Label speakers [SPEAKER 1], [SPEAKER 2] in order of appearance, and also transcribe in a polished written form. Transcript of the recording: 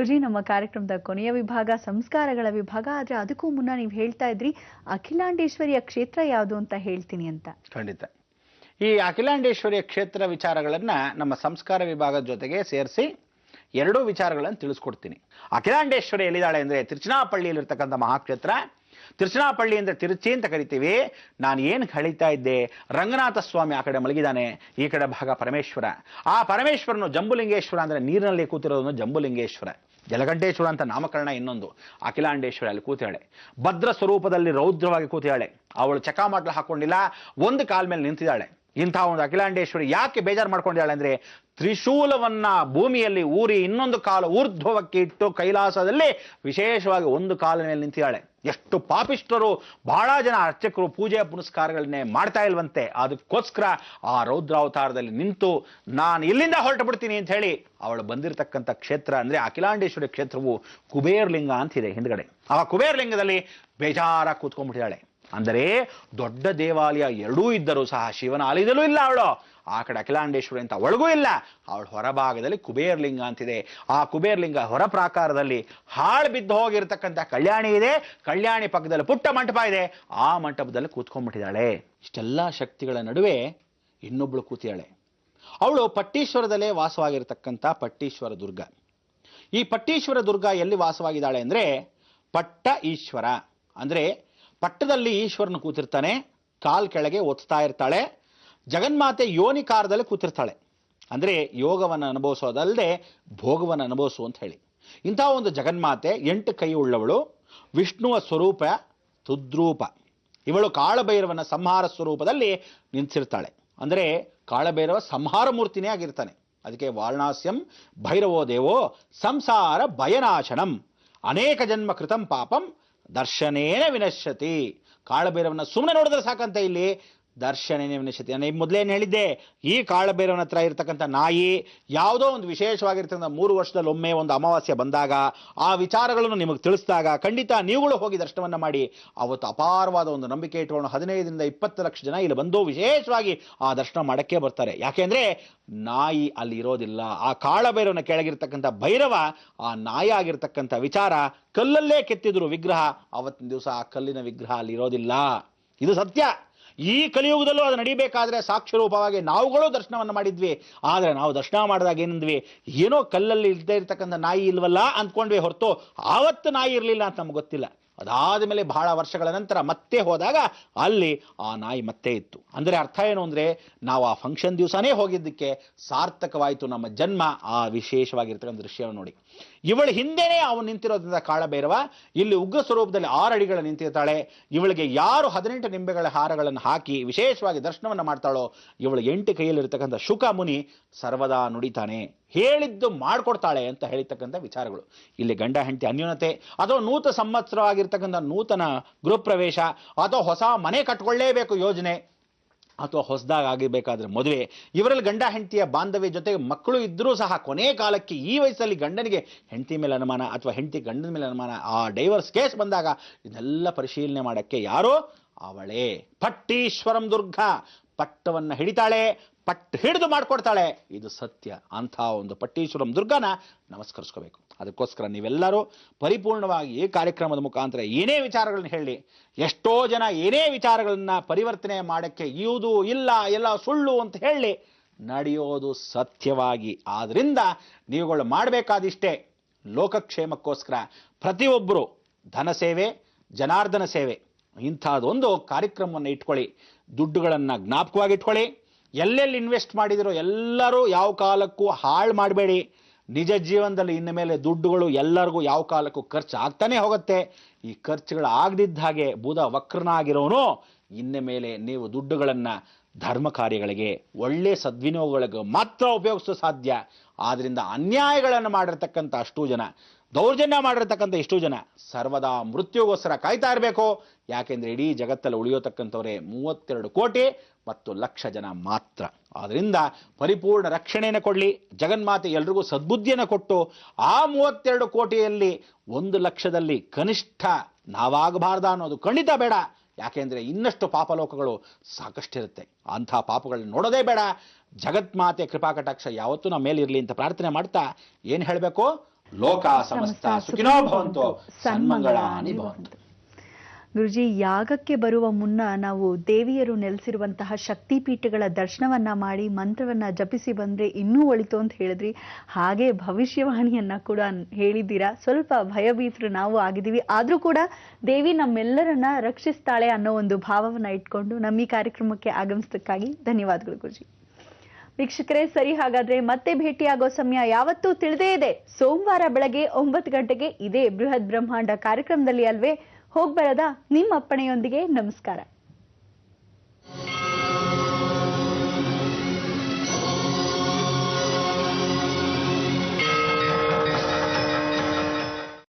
[SPEAKER 1] ಗುರುಜಿ, ನಮ್ಮ ಕಾರ್ಯಕ್ರಮದ ಕೊನೆಯ ವಿಭಾಗ ಸಂಸ್ಕಾರಗಳ ವಿಭಾಗ. ಆದ್ರೆ ಅದಕ್ಕೂ ಮುನ್ನ ನೀವು ಹೇಳ್ತಾ ಇದ್ರಿ ಅಖಿಲಾಂಡೇಶ್ವರಿಯ ಕ್ಷೇತ್ರ ಯಾವುದು ಅಂತ ಹೇಳ್ತೀನಿ ಅಂತ.
[SPEAKER 2] ಖಂಡಿತ. ಈ ಅಖಿಲಾಂಡೇಶ್ವರಿಯ ಕ್ಷೇತ್ರ ವಿಚಾರಗಳನ್ನ ನಮ್ಮ ಸಂಸ್ಕಾರ ವಿಭಾಗದ ಜೊತೆಗೆ ಸೇರಿಸಿ ಎರಡೂ ವಿಚಾರಗಳನ್ನು ತಿಳಿಸ್ಕೊಡ್ತೀನಿ. ಅಖಿಲಾಂಡೇಶ್ವರಿ ಎಲ್ಲಿದ್ದಾಳೆ ಅಂದ್ರೆ ತಿರುಚನಾಪಳ್ಳಿಯಲ್ಲಿರ್ತಕ್ಕಂಥ ಮಹಾಕ್ಷೇತ್ರ. ತಿರುಚನಾಪಳ್ಳಿ ಅಂದ್ರೆ ತಿರುಚಿ ಅಂತ ಕರಿತೀವಿ. ನಾನು ಏನು ಕಳೀತಾ ಇದ್ದೆ, ರಂಗನಾಥ ಸ್ವಾಮಿ ಆ ಕಡೆ ಮಲಗಿದ್ದಾನೆ, ಈ ಕಡೆ ಭಾಗ ಪರಮೇಶ್ವರ. ಆ ಪರಮೇಶ್ವರನು ಜಂಬುಲಿಂಗೇಶ್ವರ ಅಂದ್ರೆ ನೀರಿನಲ್ಲಿ ಕೂತಿರೋದನ್ನು ಜಂಬುಲಿಂಗೇಶ್ವರ. ಜಲಗಂಟೇಶ್ವರ ಅಂತ ನಾಮಕರಣ ಇನ್ನೊಂದು. ಅಖಿಲಾಂಡೇಶ್ವರಿ ಅಲ್ಲಿ ಕೂತಿಯಾಳೆ, ಭದ್ರ ಸ್ವರೂಪದಲ್ಲಿ ರೌದ್ರವಾಗಿ ಕೂತಿಯಾಳೆ. ಅವಳು ಚಕಾಮಾಟ್ಲು ಹಾಕೊಂಡಿಲ್ಲ, ಒಂದು ಕಾಲ ಮೇಲೆ ನಿಂತಿದ್ದಾಳೆ. ಇಂಥ ಒಂದು ಅಖಿಲಾಂಡೇಶ್ವರಿ ಯಾಕೆ ಬೇಜಾರು ಮಾಡ್ಕೊಂಡಿದ್ದಾಳೆ ಅಂದ್ರೆ, ತ್ರಿಶೂಲವನ್ನ ಭೂಮಿಯಲ್ಲಿ ಊರಿ ಇನ್ನೊಂದು ಕಾಲು ಊರ್ಧ್ವಕ್ಕೆ ಇಟ್ಟು ಕೈಲಾಸದಲ್ಲಿ ವಿಶೇಷವಾಗಿ ಒಂದು ಕಾಲ ಮೇಲೆ ನಿಂತಿದ್ದಾಳೆ. ಎಷ್ಟು ಪಾಪಿಷ್ಟರು, ಬಹಳ ಜನ ಅರ್ಚಕರು ಪೂಜೆ ಪುನಸ್ಕಾರಗಳನ್ನೇ ಮಾಡ್ತಾ ಇಲ್ವಂತೆ. ಅದಕ್ಕೋಸ್ಕರ ಆ ರೌದ್ರಾವತಾರದಲ್ಲಿ ನಿಂತು ನಾನು ಇಲ್ಲಿಂದ ಹೊರಟು ಬಿಡ್ತೀನಿ ಅಂತ ಹೇಳಿ ಅವಳು ಬಂದಿರತಕ್ಕಂಥ ಕ್ಷೇತ್ರ ಅಂದ್ರೆ ಅಖಿಲಾಂಡೇಶ್ವರಿ ಕ್ಷೇತ್ರವು ಕುಬೇರ್ಲಿಂಗ ಅಂತಿದೆ ಹಿಂದ್ಗಡೆ. ಆ ಕುಬೇರ್ಲಿಂಗದಲ್ಲಿ ಬೇಜಾರ ಕೂತ್ಕೊಂಡ್ಬಿಟ್ಟಿದ್ದಾಳೆ. ಅಂದರೆ ದೊಡ್ಡ ದೇವಾಲಯ ಎರಡೂ ಇದ್ದರೂ ಸಹ ಶಿವನ ಆಲಯದಲ್ಲೂ ಇಲ್ಲ ಅವಳು, ಆ ಕಡೆ ಅಖಿಲಾಂಡೇಶ್ವರಿ ಅಂತ ಒಳಗೂ ಇಲ್ಲ. ಅವಳ ಹೊರಭಾಗದಲ್ಲಿ ಕುಬೇರ್ಲಿಂಗ ಅಂತಿದೆ. ಆ ಕುಬೇರ್ಲಿಂಗ ಹೊರ ಪ್ರಾಕಾರದಲ್ಲಿ ಹಾಳು ಬಿದ್ದು ಹೋಗಿರ್ತಕ್ಕಂಥ ಕಲ್ಯಾಣಿ ಇದೆ. ಕಲ್ಯಾಣಿ ಪಕ್ಕದಲ್ಲಿ ಪುಟ್ಟ ಮಂಟಪ ಇದೆ. ಆ ಮಂಟಪದಲ್ಲಿ ಕೂತ್ಕೊಂಡ್ಬಿಟ್ಟಿದ್ದಾಳೆ. ಇಷ್ಟೆಲ್ಲ ಶಕ್ತಿಗಳ ನಡುವೆ ಇನ್ನೊಬ್ಳು ಕೂತಿಯಾಳೆ. ಅವಳು ಪಟ್ಟೀಶ್ವರದಲ್ಲೇ ವಾಸವಾಗಿರ್ತಕ್ಕಂಥ ಪಟ್ಟೀಶ್ವರ ದುರ್ಗ. ಈ ಪಟ್ಟೀಶ್ವರ ದುರ್ಗ ಎಲ್ಲಿ ವಾಸವಾಗಿದ್ದಾಳೆ ಅಂದ್ರೆ ಪಟ್ಟ ಈಶ್ವರ ಅಂದ್ರೆ ಪಟ್ಟದಲ್ಲಿ ಈಶ್ವರನು ಕೂತಿರ್ತಾನೆ, ಕಾಲ್ ಕೆಳಗೆ ಒತ್ತಾ ಇರ್ತಾಳೆ. ಜಗನ್ಮಾತೆ ಯೋನಿಕಾರದಲ್ಲಿ ಕೂತಿರ್ತಾಳೆ. ಅಂದ್ರೆ ಯೋಗವನ್ನು ಅನುಭವಿಸೋದಲ್ಲದೆ ಭೋಗವನ್ನು ಅನುಭವಿಸು ಅಂತ ಹೇಳಿ. ಇಂಥ ಒಂದು ಜಗನ್ಮಾತೆ 8 ಕೈ ಉಳ್ಳವಳು, ವಿಷ್ಣುವ ಸ್ವರೂಪ ತುದ್ರೂಪ. ಇವಳು ಕಾಳಭೈರವನ ಸಂಹಾರ ಸ್ವರೂಪದಲ್ಲಿ ನಿಂತಿರ್ತಾಳೆ. ಅಂದ್ರೆ ಕಾಳಭೈರವ ಸಂಹಾರ ಮೂರ್ತಿನೇ ಆಗಿರ್ತಾನೆ. ಅದಕ್ಕೆ ವಾರಣಾಸ್ಯಂ ಭೈರವೋ ದೇವೋ ಸಂಸಾರ ಭಯನಾಶನಂ ಅನೇಕ ಜನ್ಮ ಕೃತಂ ಪಾಪಂ ದರ್ಶನೇನ ವಿನಶ್ಯತಿ. ಕಾಳಭೈರವನ ಸುಮ್ಮನೆ ನೋಡಿದ್ರೆ ಸಾಕಂತ ಇಲ್ಲಿ ದರ್ಶನೇನ ವಿನಶ್ಯತಿ. ನಾನು ಮೊದಲೇನು ಹೇಳಿದ್ದೆ, ಈ ಕಾಳಭೈರವನ ಹತ್ರ ಇರ್ತಕ್ಕಂಥ ನಾಯಿ ಯಾವುದೋ ಒಂದು ವಿಶೇಷವಾಗಿರ್ತಕ್ಕಂಥ 3 ವರ್ಷದಲ್ಲಿ ಒಮ್ಮೆ ಒಂದು ಅಮಾವಾಸ್ಯೆ ಬಂದಾಗ ಆ ವಿಚಾರಗಳನ್ನು ನಿಮಗೆ ತಿಳಿಸಿದಾಗ ಖಂಡಿತ ನೀವುಗಳು ಹೋಗಿ ದರ್ಶನವನ್ನ ಮಾಡಿ. ಅವತ್ತು ಅಪಾರವಾದ ಒಂದು ನಂಬಿಕೆ ಇಟ್ಕೊಂಡು 15ರಿಂದ 20 ಲಕ್ಷ ಜನ ಇಲ್ಲಿ ಬಂದು ವಿಶೇಷವಾಗಿ ಆ ದರ್ಶನ ಮಾಡಕ್ಕೆ ಬರ್ತಾರೆ. ಯಾಕೆಂದ್ರೆ ನಾಯಿ ಅಲ್ಲಿ ಇರೋದಿಲ್ಲ. ಆ ಕಾಳಭೈರವನ ಕೆಳಗಿರ್ತಕ್ಕಂಥ ಭೈರವ ಆ ನಾಯಿ ಆಗಿರ್ತಕ್ಕಂಥ ವಿಚಾರ ಕಲ್ಲಲ್ಲೇ ಕೆತ್ತಿದ್ರು ವಿಗ್ರಹ. ಅವತ್ತಿನ ದಿವಸ ಆ ಕಲ್ಲಿನ ವಿಗ್ರಹ ಅಲ್ಲಿ ಇರೋದಿಲ್ಲ. ಇದು ಸತ್ಯ. ಈ ಕಲಿಯುಗದಲ್ಲೂ ಅದು ನಡಿಬೇಕಾದ್ರೆ ಸಾಕ್ಷಿ ರೂಪವಾಗಿ ನಾವುಗಳು ದರ್ಶನವನ್ನು ಮಾಡಿದ್ವಿ. ಆದ್ರೆ ನಾವು ದರ್ಶನ ಮಾಡಿದಾಗ ಏನಂದ್ವಿ, ಏನೋ ಕಲ್ಲಲ್ಲಿ ಇಲ್ಲದೆ ಇರ್ತಕ್ಕಂಥ ನಾಯಿ ಇಲ್ವಲ್ಲ ಅಂದ್ಕೊಂಡ್ವಿ ಹೊರತು ಆವತ್ತು ನಾಯಿ ಇರಲಿಲ್ಲ ಅಂತ ನಮ್ಗೆ ಗೊತ್ತಿಲ್ಲ. ಅದಾದ ಮೇಲೆ ಬಹಳ ವರ್ಷಗಳ ನಂತರ ಮತ್ತೆ ಹೋದಾಗ ಅಲ್ಲಿ ಆ ನಾಯಿ ಮತ್ತೆ ಇತ್ತು. ಅಂದ್ರೆ ಅರ್ಥ ಏನು ಅಂದ್ರೆ, ನಾವು ಆ ಫಂಕ್ಷನ್ ದಿವಸನೇ ಹೋಗಿದ್ದಕ್ಕೆ ಸಾರ್ಥಕವಾಯಿತು ನಮ್ಮ ಜನ್ಮ. ಆ ವಿಶೇಷವಾಗಿರ್ತಕ್ಕಂಥ ದೃಶ್ಯವನ್ನು ನೋಡಿ. ಇವಳ ಹಿಂದೆನೇ ಅವನು ನಿಂತಿರೋದ್ರಿಂದ ಕಾಳಭೈರವ ಇಲ್ಲಿ ಉಗ್ರ ಸ್ವರೂಪದಲ್ಲಿ 6 ಅಡಿಗಳ ನಿಂತಿರ್ತಾಳೆ. ಇವಳಿಗೆ ಯಾರು 18 ನಿಂಬೆಗಳ ಹಾರಗಳನ್ನು ಹಾಕಿ ವಿಶೇಷವಾಗಿ ದರ್ಶನವನ್ನು ಮಾಡ್ತಾಳೋ, ಇವಳು 8 ಕೈಯಲ್ಲಿರ್ತಕ್ಕಂಥ ಶುಕ ಮುನಿ ಸರ್ವದಾ ನುಡಿತಾನೆ, ಹೇಳಿದ್ದು ಮಾಡ್ಕೊಡ್ತಾಳೆ ಅಂತ ಹೇಳಿರ್ತಕ್ಕಂಥ ವಿಚಾರಗಳು. ಇಲ್ಲಿ ಗಂಡ ಹೆಂಡತಿ ಅನ್ಯೋನ್ಯತೆ, ಅಥವಾ ನೂತನ ಸಂವತ್ಸರವಾಗಿರ್ತಕ್ಕಂಥ ನೂತನ ಗೃಹ ಪ್ರವೇಶ, ಅಥವಾ ಹೊಸ ಮನೆ ಕಟ್ಕೊಳ್ಳೇಬೇಕು ಯೋಜನೆ, ಅಥವಾ ಹೊಸದಾಗಿ ಆಗಿರ್ಬೇಕಾದ್ರೆ ಮದುವೆ, ಇವರಲ್ಲಿ ಗಂಡ ಹೆಂಡತಿಯ ಬಾಂಧವ್ಯ ಜೊತೆಗೆ ಮಕ್ಕಳು ಇದ್ರೂ ಸಹ ಕೊನೆ ಕಾಲಕ್ಕೆ ಈ ವಯಸ್ಸಲ್ಲಿ ಗಂಡನಿಗೆ ಹೆಂಡತಿ ಮೇಲೆ ಅನುಮಾನ ಅಥವಾ ಹೆಂಡತಿ ಗಂಡನ ಮೇಲೆ ಅನುಮಾನ, ಆ ಡೈವರ್ಸ್ ಕೇಸ್ ಬಂದಾಗ ಇದನ್ನೆಲ್ಲ ಪರಿಶೀಲನೆ ಮಾಡಕ್ಕೆ ಯಾರೋ ಅವಳೇ ಪಟ್ಟೀಶ್ವರಂ ದುರ್ಗ. ಪಟ್ಟವನ್ನು ಹಿಡಿತಾಳೆ, ಪಟ್ಟು ಹಿಡಿದು ಮಾಡ್ಕೊಡ್ತಾಳೆ. ಇದು ಸತ್ಯ. ಅಂಥ ಒಂದು ಪಟ್ಟೀಶ್ವರಂ ದುರ್ಗನ ನಮಸ್ಕರಿಸ್ಕೋಬೇಕು. ಅದಕ್ಕೋಸ್ಕರ ನೀವೆಲ್ಲರೂ ಪರಿಪೂರ್ಣವಾಗಿ ಈ ಕಾರ್ಯಕ್ರಮದ ಮುಖಾಂತರ ಏನೇ ವಿಚಾರಗಳನ್ನ ಹೇಳಿ, ಎಷ್ಟೋ ಜನ ಏನೇ ವಿಚಾರಗಳನ್ನ ಪರಿವರ್ತನೆ ಮಾಡಕ್ಕೆ ಇವುದು ಇಲ್ಲ ಎಲ್ಲ ಸುಳ್ಳು ಅಂತ ಹೇಳಿ ನಡೆಯೋದು ಸತ್ಯವಾಗಿ. ಆದ್ರಿಂದ ನೀವುಗಳು ಮಾಡಬೇಕಾದಿಷ್ಟೇ, ಲೋಕಕ್ಷೇಮಕ್ಕೋಸ್ಕರ ಪ್ರತಿಯೊಬ್ಬರು ಧನ ಸೇವೆ, ಜನಾರ್ದನ ಸೇವೆ ಇಂಥದ್ದೊಂದು ಕಾರ್ಯಕ್ರಮವನ್ನು ಇಟ್ಕೊಳ್ಳಿ. ದುಡ್ಡುಗಳನ್ನು ಜ್ಞಾಪಕವಾಗಿ ಇಟ್ಕೊಳ್ಳಿ. ಎಲ್ಲೆಲ್ಲಿ ಇನ್ವೆಸ್ಟ್ ಮಾಡಿದಿರೋ ಎಲ್ಲರೂ ಯಾವ ಕಾಲಕ್ಕೂ ಹಾಳು ಮಾಡಬೇಡಿ. ನಿಜ ಜೀವನದಲ್ಲಿ ಇನ್ನು ಮೇಲೆ ದುಡ್ಡುಗಳು ಎಲ್ಲರಿಗೂ ಯಾವ ಕಾಲಕ್ಕೂ ಖರ್ಚು ಆಗ್ತಾನೆ ಹೋಗುತ್ತೆ. ಈ ಖರ್ಚುಗಳು ಆಗದಿದ್ದ ಹಾಗೆ ಬುಧ ವಕ್ರನಾಗಿರೋನು ಇನ್ನು ಮೇಲೆ ನೀವು ದುಡ್ಡುಗಳನ್ನು ಧರ್ಮ ಕಾರ್ಯಗಳಿಗೆ, ಒಳ್ಳೆ ಸದ್ವಿನಿಯೋಗಗಳಿಗೆ ಮಾತ್ರ ಉಪಯೋಗಿಸೋ ಸಾಧ್ಯ. ಆದ್ರಿಂದ ಅನ್ಯಾಯಗಳನ್ನು ಮಾಡಿರ್ತಕ್ಕಂಥ ಅಷ್ಟೂ ಜನ, ದೌರ್ಜನ್ಯ ಮಾಡಿರ್ತಕ್ಕಂಥ ಇಷ್ಟು ಜನ ಸರ್ವದಾ ಮೃತ್ಯುಗೋಸ್ಕರ ಕಾಯ್ತಾ ಇರಬೇಕು. ಯಾಕೆಂದ್ರೆ ಇಡೀ ಜಗತ್ತಲ್ಲಿ ಉಳಿಯೋತಕ್ಕಂಥವರೇ 32 ಕೋಟಿ ಮತ್ತು ಲಕ್ಷ ಜನ ಮಾತ್ರ. ಆದ್ರಿಂದ ಪರಿಪೂರ್ಣ ರಕ್ಷಣೆಯನ್ನು ಕೊಡಲಿ ಜಗನ್ಮಾತೆ. ಎಲ್ರಿಗೂ ಸದ್ಬುದ್ಧಿಯನ್ನು ಕೊಟ್ಟು ಆ 32 ಕೋಟಿಯಲ್ಲಿ 1 ಲಕ್ಷದಲ್ಲಿ ಕನಿಷ್ಠ ನಾವಾಗಬಾರ್ದ ಅನ್ನೋದು ಖಂಡಿತ ಬೇಡ. ಯಾಕೆಂದ್ರೆ ಇನ್ನಷ್ಟು ಪಾಪಲೋಕಗಳು ಸಾಕಷ್ಟಿರುತ್ತೆ. ಅಂಥ ಪಾಪಗಳನ್ನ ನೋಡೋದೇ ಬೇಡ. ಜಗನ್ಮಾತೆ ಕೃಪಾ ಕಟಾಕ್ಷ ಯಾವತ್ತೂ ನಮ್ಮ ಮೇಲೆ ಇರಲಿ ಅಂತ ಪ್ರಾರ್ಥನೆ ಮಾಡ್ತಾ ಏನು ಹೇಳಬೇಕು, ಲೋಕ ಸಮಸ್ತ ಸುಖಿನೋ ಭವಂತು, ಸನ್ಮಂಗಳಾನಿ ಭವಂತು.
[SPEAKER 1] ಗುರುಜಿ, ಯಾಗಕ್ಕೆ ಬರುವ ಮುನ್ನ ನಾವು ದೇವಿಯರು ನೆಲೆಸಿರುವಂತಹ ಶಕ್ತಿಪೀಠಗಳ ದರ್ಶನವನ್ನ ಮಾಡಿ ಮಂತ್ರವನ್ನ ಜಪಿಸಿ ಬಂದ್ರೆ ಇನ್ನೂ ಒಳಿತು ಅಂತ ಹೇಳಿದ್ರಿ. ಹಾಗೆ ಭವಿಷ್ಯವಾಣಿಯನ್ನ ಕೂಡ ಹೇಳಿದ್ದೀರಾ. ಸ್ವಲ್ಪ ಭಯಭೀತರು ನಾವು ಆಗಿದ್ದೀವಿ, ಆದ್ರೂ ಕೂಡ ದೇವಿ ನಮ್ಮೆಲ್ಲರನ್ನ ರಕ್ಷಿಸ್ತಾಳೆ ಅನ್ನೋ ಒಂದು ಭಾವವನ್ನ ಇಟ್ಕೊಂಡು ನಮ್ಮ ಈ ಕಾರ್ಯಕ್ರಮಕ್ಕೆ ಆಗಮಿಸಿದ್ದಕ್ಕಾಗಿ ಧನ್ಯವಾದಗಳು ಗುರುಜಿ. ವೀಕ್ಷಕರೇ, ಸರಿ, ಹಾಗಾದ್ರೆ ಮತ್ತೆ ಭೇಟಿಯಾಗೋ ಸಮಯ ಯಾವತ್ತೂ ತಿಳಿದೇ ಇದೆ. ಸೋಮವಾರ ಬೆಳಗ್ಗೆ 9 ಗಂಟೆಗೆ ಇದೇ ಬೃಹತ್ ಬ್ರಹ್ಮಾಂಡ ಕಾರ್ಯಕ್ರಮದಲ್ಲಿ ಅಲ್ವೇ? ಹೋಗ್ಬರದ ನಿಮ್ಮ ಅಪ್ಪಣೆಯೊಂದಿಗೆ ನಮಸ್ಕಾರ.